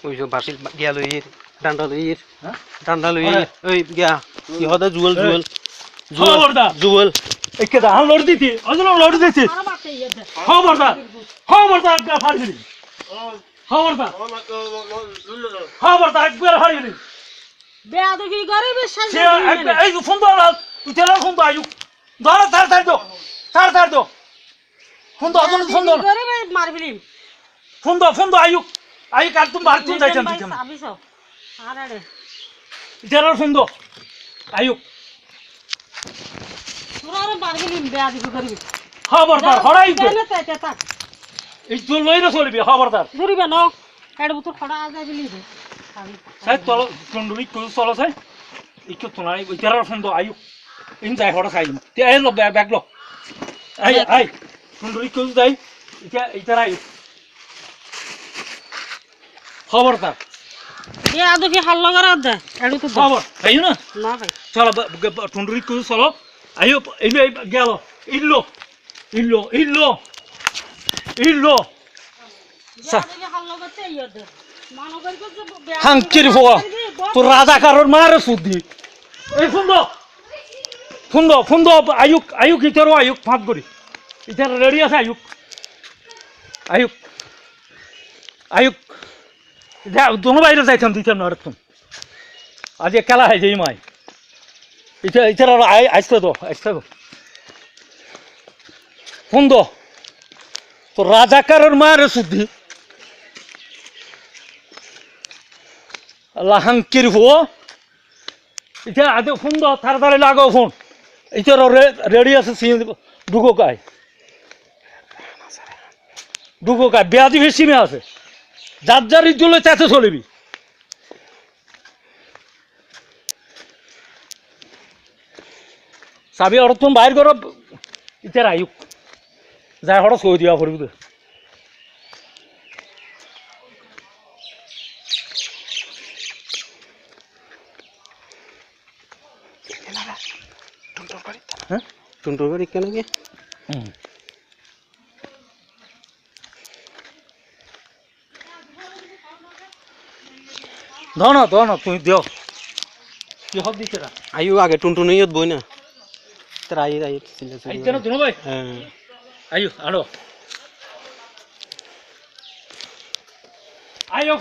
ওই যে বাসির গিয়া লইর ডান্ডা লইর ওই গিয়া কি হদা জুয়েল জুয়েল একে দা হাল লড় দিতি অজল লড় দিতি খবরদার একবার ফাড়ি খবরদার একবার ফাড়ি বেয়াদবি করে বিশ্বাস এই ফোন দাও তুই তেল ফোন দাও আয়ু দাও তার দাও ফোন দাও ফোন দাও করে মারবিলি ফোন দাও আয়ু কাল তুমি বাড়ি তুমি যাইতাম দিতাম আবিছো আরে তেল ফোন দাও আয়ু তোরা মারবিলি বেয়াদবি করবি খবরদার হড়াই কেন তাই এই তো লইরা চলবি খবরদার ধরিবে না এড বুতর খড়া যাইবিলি রে সাই চলো টন্ডুরি কো চলো সাই ইকো তোলাই ওই তেল ফোন দাও আয়ু ইন যাই হড়া খাইম তে এই লো ব্যাগ লো আই টন্ডুরি কো যাই এটা আয়ু খবরদার বেয়াদবি হাল্লা করা দে এড তো খবর তাই না না ভাই চলো টন্ডুরি কো চলো আয়ু এই গেল ইল্লো বেয়াদবি হাল্লা করতে ইয়দে মানবের কো হাঙ্কির ফোয়া তোর রাজাকারের মারে সুদি এই ফোন দাও আয়ুক ইতারও আয়ুক ফাঁক করি ইতার রেডি আছে আয়ুক যা দোনো বাইরে যাইতাম দিতাম না আরেকটু আজ খেলা হয় যেই মাই ইতার আর আসতে দো ফোন দাও তোর রাজাকারের মারে সুদি আল্লাহ হাঙ্কির ফো এটা আদে ফোন দাও তাড়াতাড়ি লাগাও ফোন এটা রেডি আছে ডুগো কায় বেয়াদি সিমে আছে যার ইজ্জলে চাতে চলিবি চাবি ওর তুমি বাইর করো ইটার আয়ুক যাই হঠাৎ সই দিয়া পড়বি তো টুনটুর বাড়ি কেন কি দাও না তুমি দিও কি হব দিছে না আয়ু আগে টুনটুন ইয়ত বই না তার আই আইতে না দুনো ভাই হ্যাঁ আয়ু আড়ো